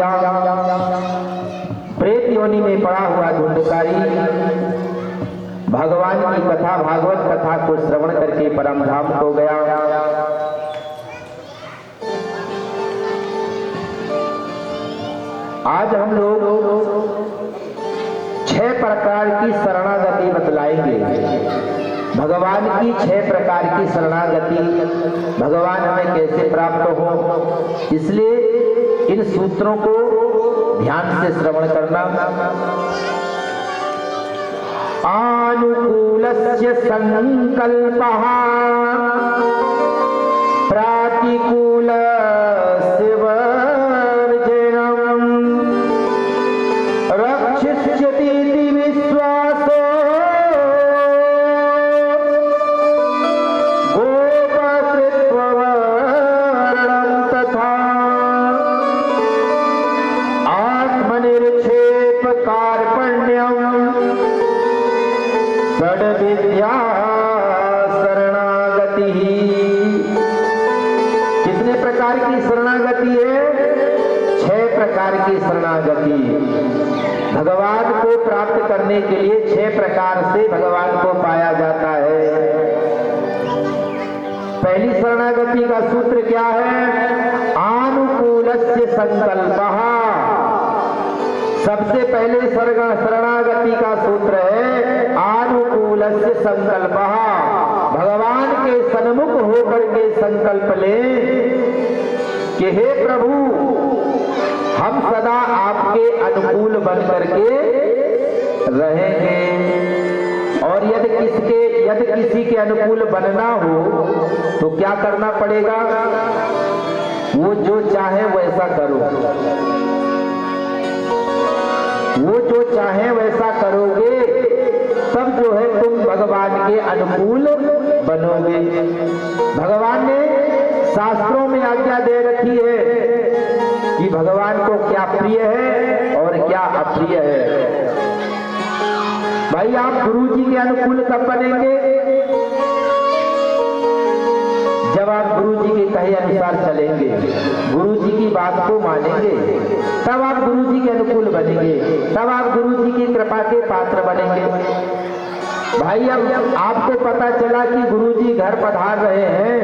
किया। प्रेत योनि में पड़ा हुआ धुंधकारी भगवान की कथा, भागवत कथा को श्रवण करके परम धाम को गया। आज हम लोग 6 प्रकार की शरणागति बतलाएंगे। भगवान की 6 प्रकार की शरणागति, भगवान हमें कैसे प्राप्त हो, इसलिए इन सूत्रों को ध्यान से श्रवण करना। आनुकूलस्य संकल्पः प्रातिकूलस्य वर्जनम् रक्षिष्यति इति विश्वासो गोपकृत्ववर्णं तथा आत्मनिर्क्षेप कार्पण्यम् षड्विद्या शरणागति। कितने प्रकार की शरणागति है? 6 प्रकार की शरणागति। भगवान को प्राप्त करने के लिए 6 प्रकार से भगवान को पाया जाता है। पहली शरणागति का सूत्र क्या है? आनुकूलस्य संकल्पः। सबसे पहले शरणागति का सूत्र है आनुकूलस्य संकल्पः। भगवान के सन्मुख होकर के संकल्प ले कि हे प्रभु, हम सदा आपके अनुकूल बन करके रहेंगे। और यदि किसी के अनुकूल बनना हो तो क्या करना पड़ेगा? वो जो चाहे वैसा करो, वो जो चाहे वैसा करोगे, तब जो है तुम भगवान के अनुकूल बनोगे। भगवान ने शास्त्रों में आज्ञा दे रखी है कि भगवान को क्या प्रिय है और क्या अप्रिय है। भाई, आप गुरु जी के अनुकूल कब बनेंगे? जब आप गुरु जी के कहे अनुसार चलेंगे, गुरु जी की बात को मानेंगे, तब आप गुरु जी के अनुकूल बनेंगे, तब आप गुरु जी की कृपा के पात्र बनेंगे। भाई, अब आपको पता चला कि गुरु जी घर पधार रहे हैं,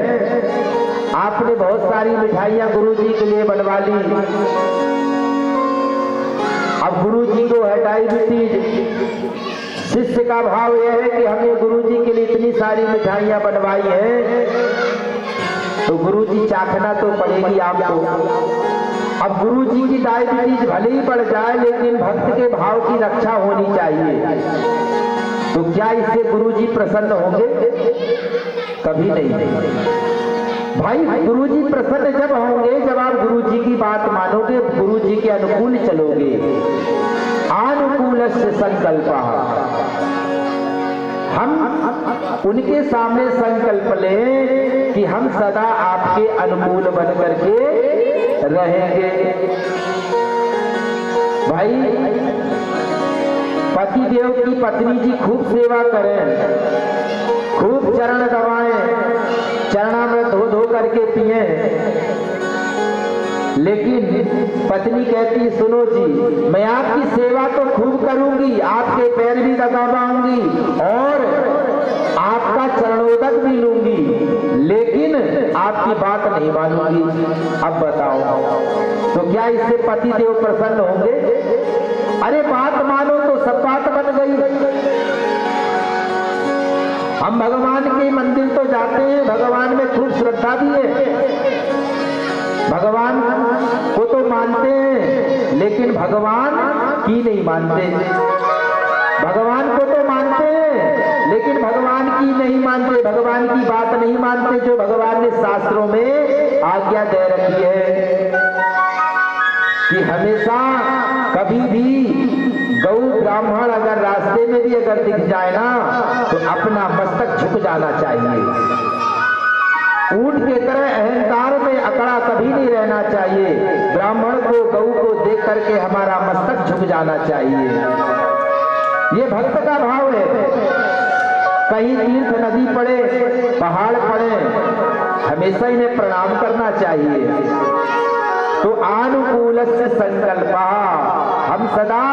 आपने बहुत सारी मिठाइयां गुरु जी के लिए बनवा ली। अब गुरु जी को है डायबिटीज। शिष्य का भाव यह है कि हमने गुरु जी के लिए इतनी सारी मिठाइयां बनवाई हैं, तो गुरु जी चाखना तो पड़ेगी आपको। अब गुरु जी की डायबिटीज भले ही बढ़ जाए, लेकिन भक्त के भाव की रक्षा होनी चाहिए। तो क्या इससे गुरु जी प्रसन्न होंगे? कभी नहीं। भाई, गुरु जी प्रसन्न जब होंगे जब आप गुरु जी की बात मानोगे, गुरु जी के अनुकूल चलोगे। आनुकूलस्य संकल्पः। हम उनके सामने संकल्प लें कि हम सदा आपके अनुकूल बन करके रहेंगे। भाई, पति देव की पत्नी जी खूब सेवा करें, खूब चरण दबाएं, चरणामृत धो धो करके पिए, लेकिन पत्नी कहती, सुनो जी, मैं आपकी सेवा तो खूब करूंगी, आपके पैर भी दबाऊंगी और आपका चरणोदक भी लूंगी, लेकिन आपकी बात नहीं मानूंगी। अब बताओ, तो क्या इससे पति देव प्रसन्न होंगे? अरे बात मानो तो सब बात बन गई। हम भगवान के मंदिर तो जाते हैं, भगवान में खूब श्रद्धा भी है, भगवान को तो मानते हैं, लेकिन भगवान की नहीं मानते। भगवान को तो मानते हैं, लेकिन भगवान की नहीं मानते, भगवान की बात नहीं मानते जो भगवान ने शास्त्रों में आज्ञा दे रखी है कि हमेशा कभी भी गौ ब्राह्मण अगर रास्ते में भी अगर दिख जाए ना, तो अपना मस्तक झुक जाना चाहिए। ऊंट के तरह अहंकार में अकड़ा कभी नहीं रहना चाहिए। ब्राह्मण को, गौ को देख करके हमारा मस्तक झुक जाना चाहिए। ये भक्त का भाव है। कहीं तीर्थ नदी पड़े, पहाड़ पड़े, हमेशा इन्हें प्रणाम करना चाहिए। तो अनुकूलस्य संकल्पा, हम सदा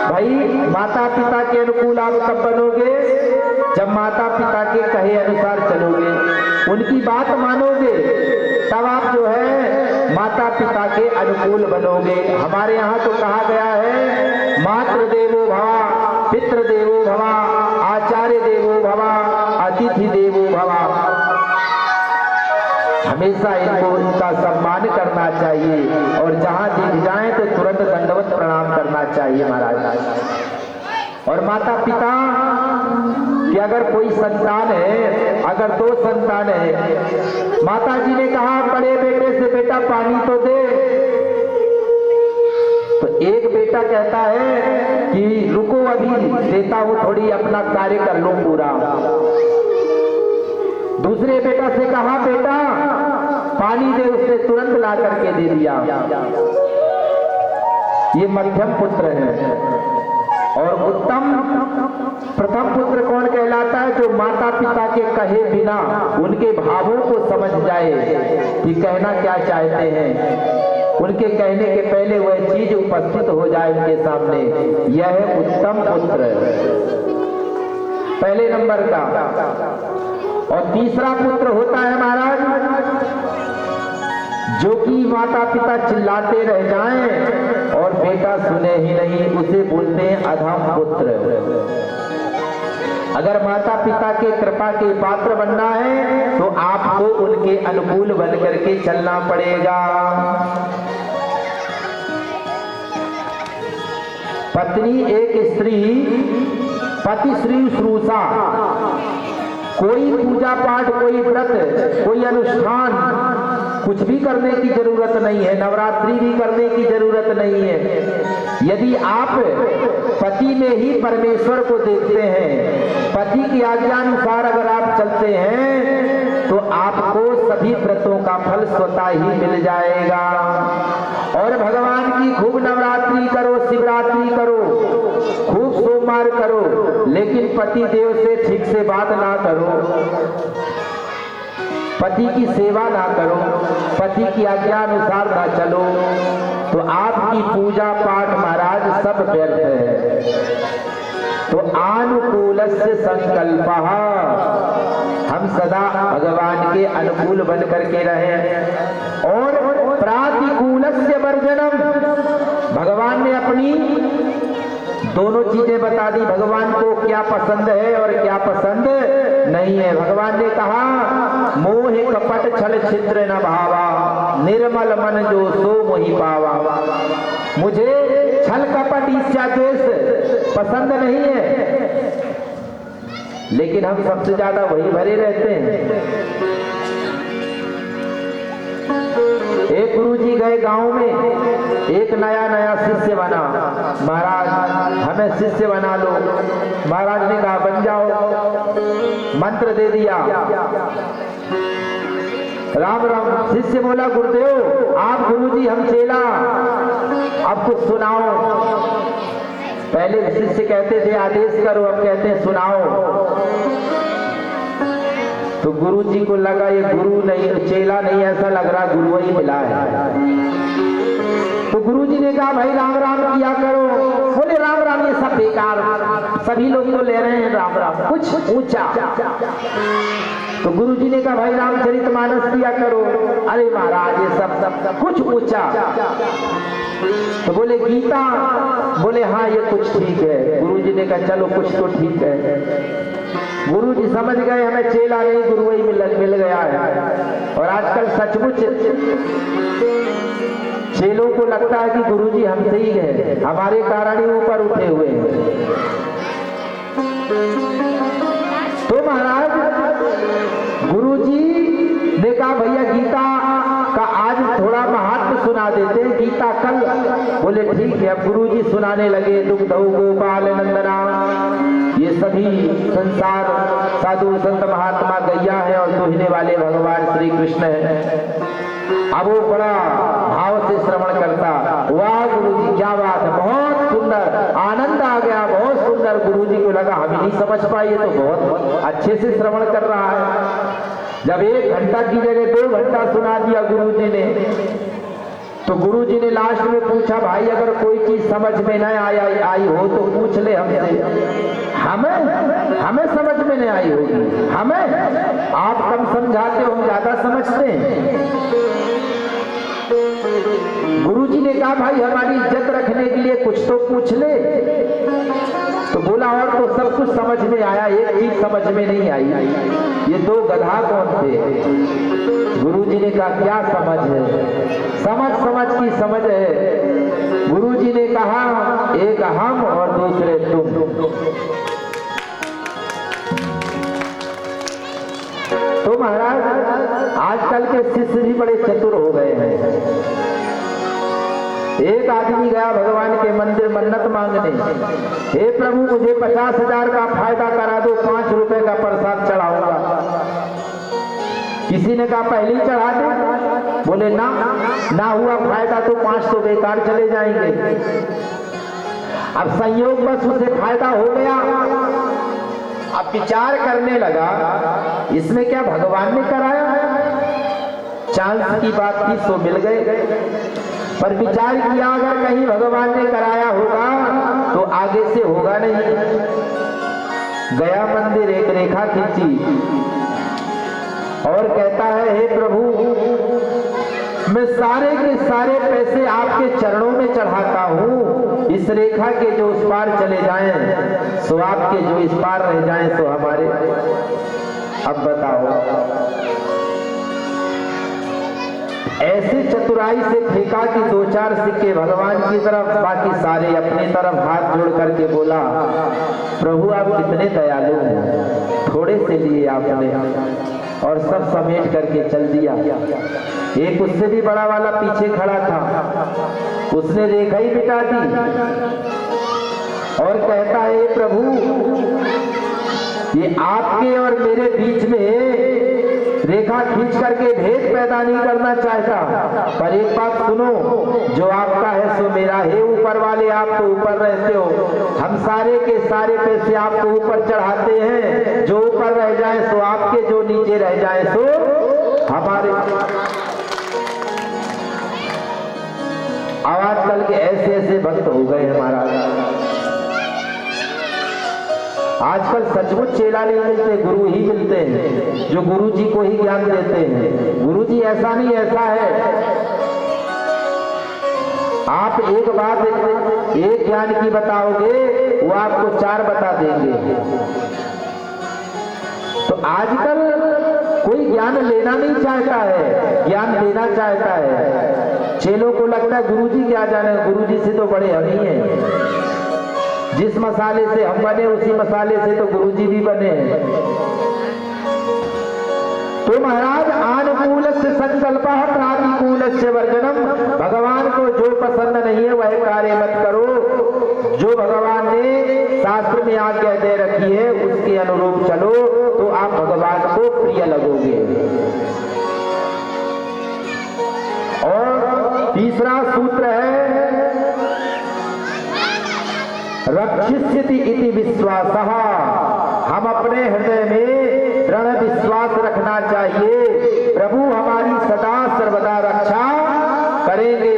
भाई माता पिता के अनुकूल आप कब बनोगे? जब माता पिता के कहे अनुसार चलोगे, उनकी बात मानोगे, तब आप जो है माता पिता के अनुकूल बनोगे। हमारे यहाँ तो कहा गया है मातृ देवो भव, पितृ देवो भव, आचार्य देवो भव, अतिथि देवो भव। हमेशा इनको इनका सम्मान करना चाहिए और जहां दिख जाए तो तुरंत दंडवत प्रणाम करना चाहिए महाराज। और माता पिता कि अगर कोई संतान है, अगर 2 संतान है, माता जी ने कहा बड़े बेटे से बेटा पानी तो दे, तो एक बेटा कहता है कि रुको अभी देता हूं, थोड़ी अपना कार्य कर लो पूरा। दूसरे बेटा से कहा बेटा पानी दे, उसने तुरंत ला करके दे दिया। ये मध्यम पुत्र है। और उत्तम प्रथम पुत्र कौन कहलाता है? जो माता पिता के कहे बिना उनके भावों को समझ जाए कि कहना क्या चाहते हैं, उनके कहने के पहले वह चीज उपस्थित हो जाए उनके सामने, यह है उत्तम पुत्र पहले नंबर का। और तीसरा पुत्र होता है महाराज जो कि माता पिता चिल्लाते रह जाएं और बेटा सुने ही नहीं, उसे बोलते हैं अधम पुत्र। अगर माता पिता के कृपा के पात्र बनना है तो आपको उनके अनुकूल बन करके चलना पड़ेगा। पत्नी एक स्त्री पति श्री श्रूषा, कोई पूजा पाठ, कोई व्रत, कोई अनुष्ठान कुछ भी करने की जरूरत नहीं है, नवरात्रि भी करने की जरूरत नहीं है। यदि आप पति में ही परमेश्वर को देखते हैं, पति की आज्ञानुसार अगर आप चलते हैं तो आपको सभी व्रतों का फल स्वतः ही मिल जाएगा। और भगवान की खूब नवरात्रि करो, शिवरात्रि करो, खूब सोमवार करो, लेकिन पति देव से ठीक से बात ना करो, पति की सेवा ना करो, पति की आज्ञा अनुसार ना चलो, तो आपकी पूजा पाठ महाराज सब व्यर्थ है। तो अनुकूलस्य संकल्पः, हम सदा भगवान के अनुकूल बन करके रहें। और प्रातिकूलस्य वर्जनम, भगवान ने अपनी दोनों चीजें बता दी, भगवान को क्या पसंद है और क्या पसंद नहीं है। भगवान ने कहा मोह कपट छल छिद्र न भावा, निर्मल मन जो सो मोहि पावा। मुझे छल कपट ईर्ष्या द्वेष पसंद नहीं है, लेकिन हम सबसे ज्यादा वही भरे रहते हैं। एक गुरुजी गए गांव में, एक नया नया शिष्य बना, महाराज हमें शिष्य बना लो। महाराज ने कहा बन जाओ, मंत्र दे दिया, राम राम। शिष्य बोला गुरुदेव आप गुरुजी हम चेला, अब कुछ सुनाओ। पहले शिष्य कहते थे आदेश करो, अब कहते हैं सुनाओ। तो गुरु जी को लगा ये गुरु नहीं, चेला नहीं, ऐसा लग रहा गुरु ही मिला है। तो गुरु जी ने कहा भाई राम राम किया करो। बोले राम राम ये सब बेकार, सभी लोग तो ले रहे हैं राम राम, कुछ ऊंचा। तो गुरु जी ने कहा भाई रामचरितमानस किया करो। अरे महाराज ये सब कुछ ऊंचा। तो बोले गीता, बोले हाँ ये कुछ ठीक है। गुरु जी ने कहा चलो कुछ तो ठीक है। गुरु जी समझ गए हमें चेला नहीं गुरु ही मिल गया है। और आजकल सचमुच चेलों को लगता है कि गुरु जी हमसे ही है, हमारे कारण ही ऊपर उठे हुए हैं। तो महाराज गुरु जी ने कहा भैया गीता का आज थोड़ा महात्म सुना देते हैं, गीता कल। बोले ठीक है। अब गुरु जी सुनाने लगे दुग्धौ गोपाल नंदना, ये सभी संसार साधु संत महात्मा गैया है और दुहने वाले भगवान श्री कृष्ण है। अब वो बड़ा भाव से श्रवण करता, वाह गुरुजी क्या बात है, बहुत सुंदर, आनंद आ गया, बहुत सुंदर। गुरुजी को लगा हम ही नहीं समझ पाए, तो बहुत अच्छे से श्रवण कर रहा है। जब 1 घंटा की जगह 2 घंटा सुना दिया गुरुजी ने, तो गुरुजी ने लास्ट में पूछा, भाई अगर कोई चीज समझ में न आई हो तो पूछ ले हमसे। हमें समझ में नहीं आई होगी, हमें आप कम समझाते हो, हम ज्यादा समझते हैं। गुरुजी ने कहा, भाई हमारी इज्जत रखने के लिए कुछ तो पूछ ले। तो बोला, और तो सब कुछ समझ में आया, एक चीज समझ में नहीं आई, ये दो गधा कौन थे। गुरुजी ने कहा, क्या समझ है? समझ की समझ है। गुरुजी ने कहा, एक हम और दूसरे तुम। तो महाराज आजकल के शिष्य भी बड़े चतुर हो गए हैं। एक आदमी गया भगवान के मंदिर मन्नत मांगने, हे प्रभु मुझे 50,000 का फायदा करा दो, 5 रुपए का प्रसाद चढ़ाऊंगा। किसी ने कहा पहले ही चढ़ा दे, बोले ना हुआ फायदा तो 5 तो बेकार चले जाएंगे। अब संयोग बस उसे फायदा हो गया। अब विचार करने लगा, इसमें क्या भगवान ने कराया? चांस की बात थी सो मिल गए। पर विचार किया, अगर कहीं भगवान ने कराया होगा तो आगे से होगा नहीं। गया मंदिर, एक रेखा खींची और कहता है, हे प्रभु मैं सारे के सारे पैसे आपके चरणों में चढ़ाता हूँ, इस रेखा के जो उस पार चले जाएं सो आपके, जो इस पार रह जाएं सो हमारे। अब बताओ, ऐसे चतुराई से फेंका कि 2-4 सिक्के भगवान की तरफ, बाकी सारे अपनी तरफ। हाथ जोड़ करके बोला, प्रभु आप कितने दयालु हैं, थोड़े से लिए आपने और सब समेट करके चल दिया। एक उससे भी बड़ा वाला पीछे खड़ा था, उसने रेखा ही मिटा दी और कहता है, प्रभु ये आपके और मेरे बीच में रेखा खींच करके भेद पैदा नहीं करना चाहता, पर एक बात सुनो, जो आपका है सो मेरा है। ऊपर वाले आप तो ऊपर रहते हो, हम सारे के सारे पैसे आपको ऊपर चढ़ाते हैं, जो ऊपर रह जाए सो आपके, जो नीचे रह जाए सो हमारे। आवाज चल के ऐसे भक्त हो गए हमारा। आजकल सचमुच चेला नहीं मिलते, गुरु ही मिलते हैं जो गुरु जी को ही ज्ञान देते हैं। गुरु जी ऐसा नहीं, ऐसा है आप एक बात एक ज्ञान की बताओगे, वो आपको 4 बता देंगे। तो आजकल कोई ज्ञान लेना नहीं चाहता है, ज्ञान देना चाहता है। चेलों को लगता है गुरु जी क्या जाने, गुरु जी से तो बड़े हम ही हैं। जिस मसाले से हम बने उसी मसाले से तो गुरुजी भी बने हैं। तो महाराज आनुकूल से संकल्प प्रातिकूल से वर्जनम, भगवान को जो पसंद नहीं है वह कार्य मत करो। जो भगवान ने शास्त्र में आज्ञा दे रखी है उसके अनुरूप चलो, तो आप भगवान को प्रिय लगोगे। और तीसरा सूत्र है, रक्षिष्यति इति विश्वासः, हम अपने हृदय में दृढ़ विश्वास रखना चाहिए, प्रभु हमारी सदा सर्वदा रक्षा करेंगे।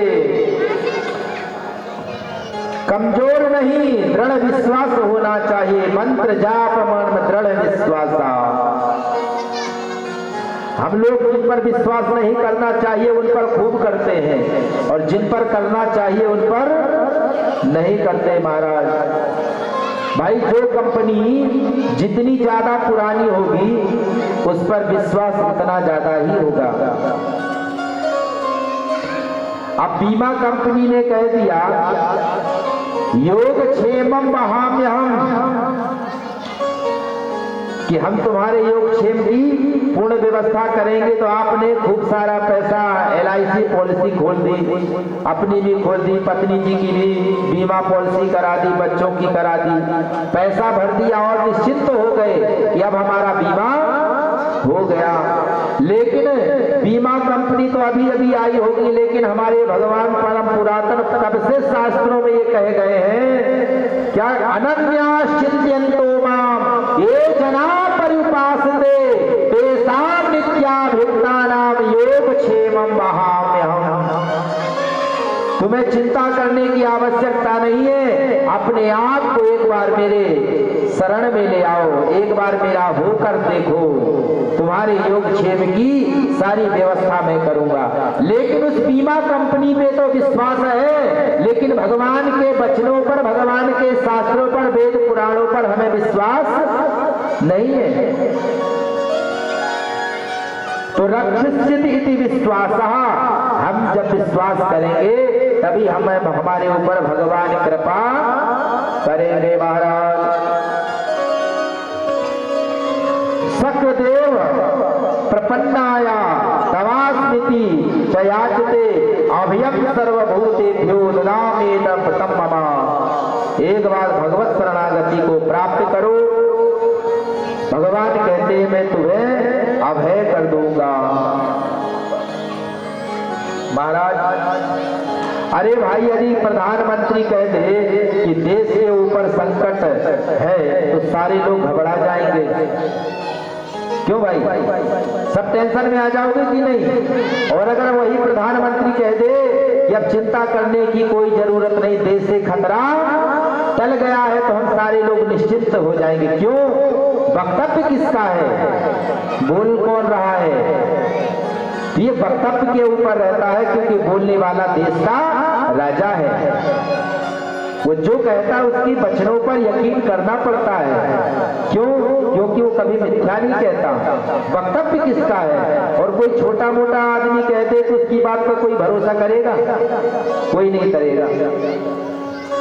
कमजोर नहीं, दृढ़ विश्वास होना चाहिए। मंत्र जाप मन दृढ़ विश्वास। हम लोग जिन पर विश्वास नहीं करना चाहिए उन पर खूब करते हैं, और जिन पर करना चाहिए उन पर नहीं करते। महाराज भाई, जो कंपनी जितनी ज्यादा पुरानी होगी उस पर विश्वास उतना ज्यादा ही होगा। अब बीमा कंपनी ने कह दिया, योगक्षेमम वहाम्यहम्, कि हम तुम्हारे योगक्षेम की पूर्ण व्यवस्था करेंगे। तो आपने खूब सारा पैसा LIC पॉलिसी खोल दी, अपनी भी खोल दी, पत्नी जी की भी बीमा पॉलिसी करा दी, बच्चों की करा दी, पैसा भर दिया और निश्चिंत हो गए कि अब हमारा बीमा हो गया। लेकिन बीमा कंपनी तो अभी अभी आई होगी, लेकिन हमारे भगवान परम पुरातन तब से शास्त्रों में ये कहे गए हैं, क्या अनन्या चिंत्यन्तो माम ये जना पर्युपासते तेषां नित्याभियुक्तानां योगक्षेमं वहाम्यहम्। तुम्हें चिंता करने की आवश्यकता नहीं है। अपने आप को एक बार मेरे शरण में ले आओ, एक बार मेरा होकर देखो, तुम्हारे योगक्षेम की सारी व्यवस्था मैं करूंगा। लेकिन उस बीमा कंपनी पे तो विश्वास है, लेकिन भगवान के वचनों पर, भगवान के शास्त्रों पर, वेद पुराणों पर हमें विश्वास नहीं है। तो रक्षिष्यति इति विश्वासः, हम जब विश्वास करेंगे तभी हमारे ऊपर भगवान कृपा करेंगे। महाराज शक्रदेव प्रपन्नाया तवास्मिति च याचते अभयं सर्वभूतेभ्यो ददामेदं तम मम। एक बार भगवत शरणागति को प्राप्त करो, भगवान कहते हैं मैं तुम्हें अभय कर दूंगा। महाराज अरे भाई, यदि प्रधानमंत्री कह दे कि देश के ऊपर संकट है तो सारे लोग घबरा जाएंगे। क्यों भाई, सब टेंशन में आ जाओगे कि नहीं? और अगर वही प्रधानमंत्री कह दे कि अब चिंता करने की कोई जरूरत नहीं, देश से खतरा टल गया है, तो हम सारे लोग निश्चिंत हो जाएंगे। क्यों? वक्तव्य किसका है? बोल कौन रहा है? ये वक्तव्य के ऊपर रहता है, क्योंकि बोलने वाला देश का राजा है। वो जो कहता है उसकी वचनों पर यकीन करना पड़ता है। क्यों? क्योंकि वो कभी मिथ्या नहीं कहता। वक्तव्य किसका है? और कोई छोटा मोटा आदमी कहते तो उसकी बात पर कोई भरोसा करेगा? कोई नहीं करेगा।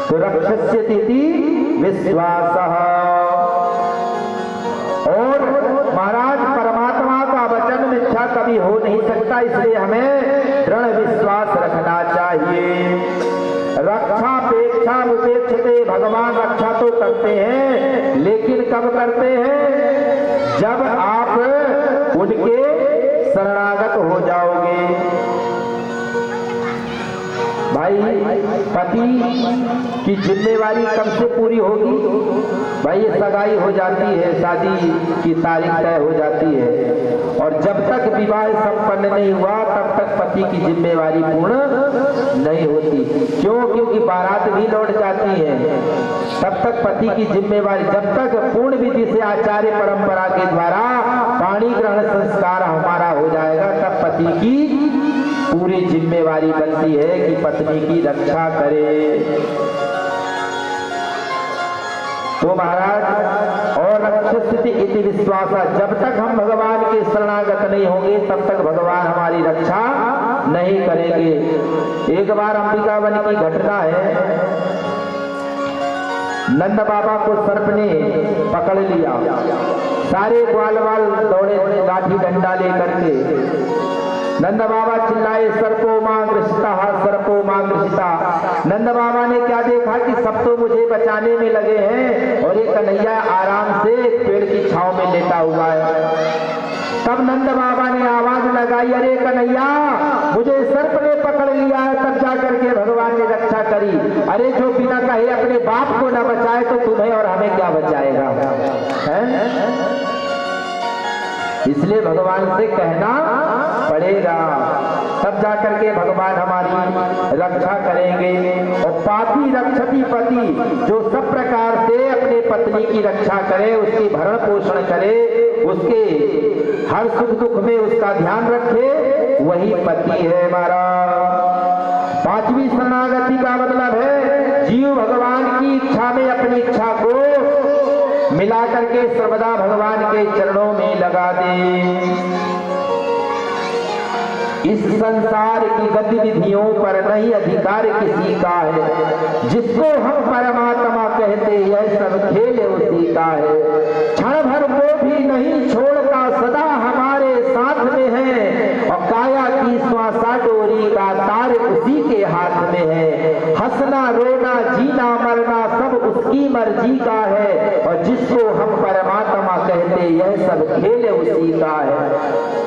तो रक्षस्यति विश्वासः। और महाराज परमात्मा का वचन मिथ्या कभी हो नहीं सकता, इसलिए हमें दृढ़ विश्वास रखना चाहिए। रक्षापेक्षा उपेक्षते, भगवान रक्षा तो करते हैं, लेकिन कब करते हैं? जब आप उनके शरणागत हो जाओगे। भाई पति की जिम्मेवारी कब से पूरी होगी? भाई ये सगाई हो जाती है, शादी की तारीख तय हो जाती है, और जब तक विवाह संपन्न नहीं हुआ तब तक पति की जिम्मेवारी पूर्ण नहीं होती। क्यों? क्योंकि बारात भी लौट जाती है, तब तक पति की जिम्मेवारी, जब तक पूर्ण विधि से आचार्य परंपरा के द्वारा पाणी ग्रहण संस्कार हमारा हो जाएगा, तब पति की पूरी जिम्मेवारी बनती है कि पत्नी की रक्षा करे। तो महाराज और रक्षस्यति इति विश्वासा, जब तक हम भगवान के शरणागत नहीं होंगे तब तक भगवान हमारी रक्षा नहीं करेंगे। एक बार अंबिकावन की घटना है, नंद बाबा को सर्प ने पकड़ लिया, सारे ग्वाल वाल दौड़े लाठी डंडा लेकर के। नंद बाबा चिल्लाए सर्पो मां ग्रसिता, सर्पो मां ग्रसिता। नंद बाबा ने क्या देखा कि सब तो मुझे बचाने में लगे हैं और ये कन्हैया आराम से पेड़ की छांव में लेटा हुआ है। तब नंद बाबा ने आवाज लगाई, अरे कन्हैया मुझे सर्प ने पकड़ लिया है। तब जाकर के भगवान ने रक्षा करी। अरे जो बिना कहे अपने बाप को न बचाए तो तुम्हें और हमें क्या बचाएगा? है? इसलिए भगवान से कहना पड़ेगा, तब जाकर के भगवान हमारी रक्षा करेंगे। और पाति रक्षति पति, जो सब प्रकार से अपने पत्नी की रक्षा करे, उसकी भरण पोषण करे, उसके हर सुख दुख में उसका ध्यान रखे, वही पति है हमारा। पांचवी शरणागति का मतलब है जीव भगवान की इच्छा में अपनी इच्छा को मिला करके सर्वदा भगवान के चरणों में लगा दे। इस संसार की गतिविधियों पर नहीं अधिकार किसी का है, जिसको हम परमात्मा कहते यह सब खेल उसी का है। क्षण भर वो भी नहीं छोड़ता, सदा हमारे साथ में है, और काया की श्वासा डोरी का तार उसी के हाथ में है। हंसना रोना जीना मरना सब उसकी मर्जी का है, और जिसको हम परमात्मा कहते यह सब खेल उसी का है।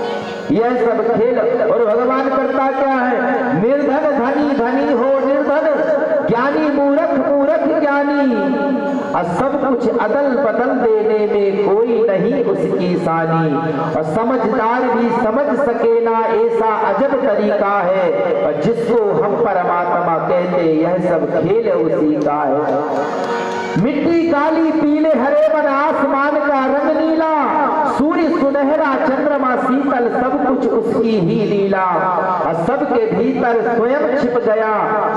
यह सब खेल, और भगवान करता क्या है? निर्धन धनी धनी हो निर्धन, ज्ञानी मूर्ख मूर्ख ज्ञानी, और सब कुछ अदल बदल देने में कोई नहीं उसकी सानी, और समझदार भी समझ सके ना ऐसा अजब तरीका है, और जिसको हम परमात्मा कहते यह सब खेल उसी का है। मिट्टी काली पीले हरे बन आसमान का रंग नीला, सूर्य सुनहरा चंद्रमा शीतल सब कुछ उसकी ही लीला, और सबके भीतर स्वयं छिप गया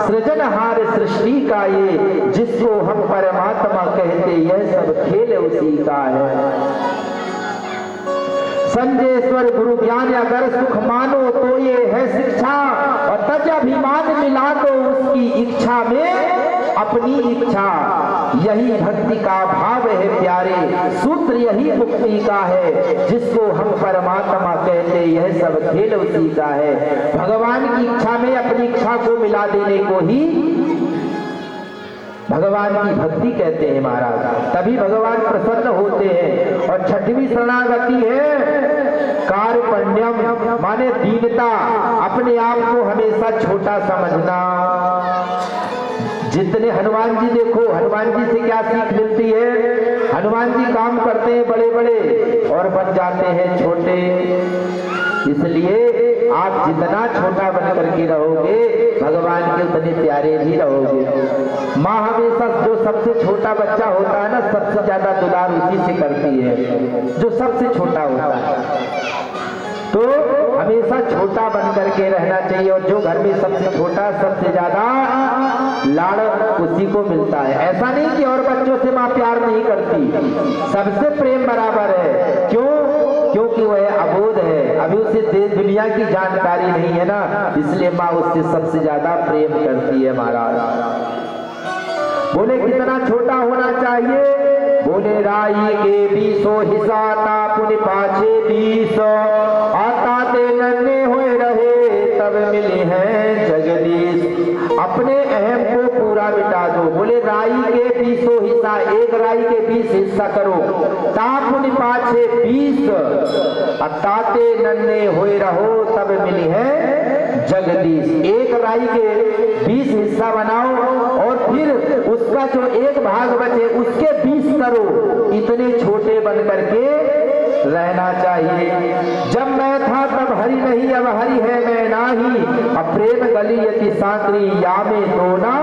सृजनहार सृष्टि का ये, जिसको हम परमात्मा कहते यह सब खेल उसी का है। संजयेश्वर गुरु ज्ञान अगर सुख मानो तो ये है शिक्षा, और तज अभिमान मिला दो उसकी इच्छा में अपनी इच्छा, यही भक्ति का भाव है प्यारे, सूत्र यही मुक्ति का है, जिसको हम परमात्मा कहते यह सब खेल उसी का है। भगवान की इच्छा में अपनी इच्छा को मिला देने को ही भगवान की भक्ति कहते हैं महाराज, तभी भगवान प्रसन्न होते हैं। और छठवीं शरणागति है कार्पण्यम, माने दीनता, अपने आप को हमेशा छोटा समझना। जितने हनुमान जी देखो, हनुमान जी से क्या सीख मिलती है? हनुमान जी काम करते हैं बड़े बड़े और बन जाते हैं छोटे, इसलिए आप जितना छोटा बन करके रहोगे भगवान के उतने प्यारे भी रहोगे। माँ हमेशा जो सबसे छोटा बच्चा होता है ना, सबसे ज्यादा दुलार उसी से करती है, जो सबसे छोटा होता है। तो हमेशा छोटा बन करके रहना चाहिए, और जो घर में सबसे छोटा सबसे ज्यादा लाड़ उसी को मिलता है। ऐसा नहीं कि और बच्चों से माँ प्यार नहीं करती, सबसे प्रेम बराबर है। क्यों? क्योंकि वह अबोध है, अभी उसे दुनिया की जानकारी नहीं है ना, इसलिए माँ उससे सबसे ज्यादा प्रेम करती है महाराज। बोले कितना छोटा होना चाहिए? बोले राई के 20 हिस्सा तापुन पाछे 20, आता ते नन्हे हुए रहे तब मिले हैं जगदीश। अपने अहम को पूरा मिटा दो। बोले राई के 20 हिस्सा, एक राई के 20 हिस्सा करो, तापुन पाछे 20, ताते नन्हे हुए रहो तब मिली है जगदीश। एक राई के 20 हिस्सा बनाओ, और फिर उसका जो एक भाग बचे उसके 20 करो। इतने छोटे बन करके रहना चाहिए। जब मैं था तब हरि नहीं, अब हरि है मैं नाही, अब प्रेम गली यति सांकरी या में दोना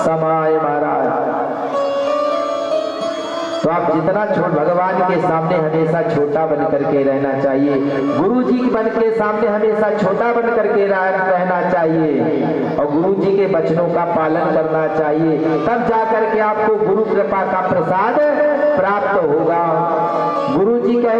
समाय महाराज। तो आप जितना भगवान के सामने हमेशा छोटा बन करके रहना चाहिए, गुरु जी बन के सामने हमेशा छोटा बन करके रहना चाहिए, और गुरु जी के वचनों का पालन करना चाहिए। तब जाकर के आपको गुरु कृपा का प्रसाद प्राप्त होगा। गुरु जी कह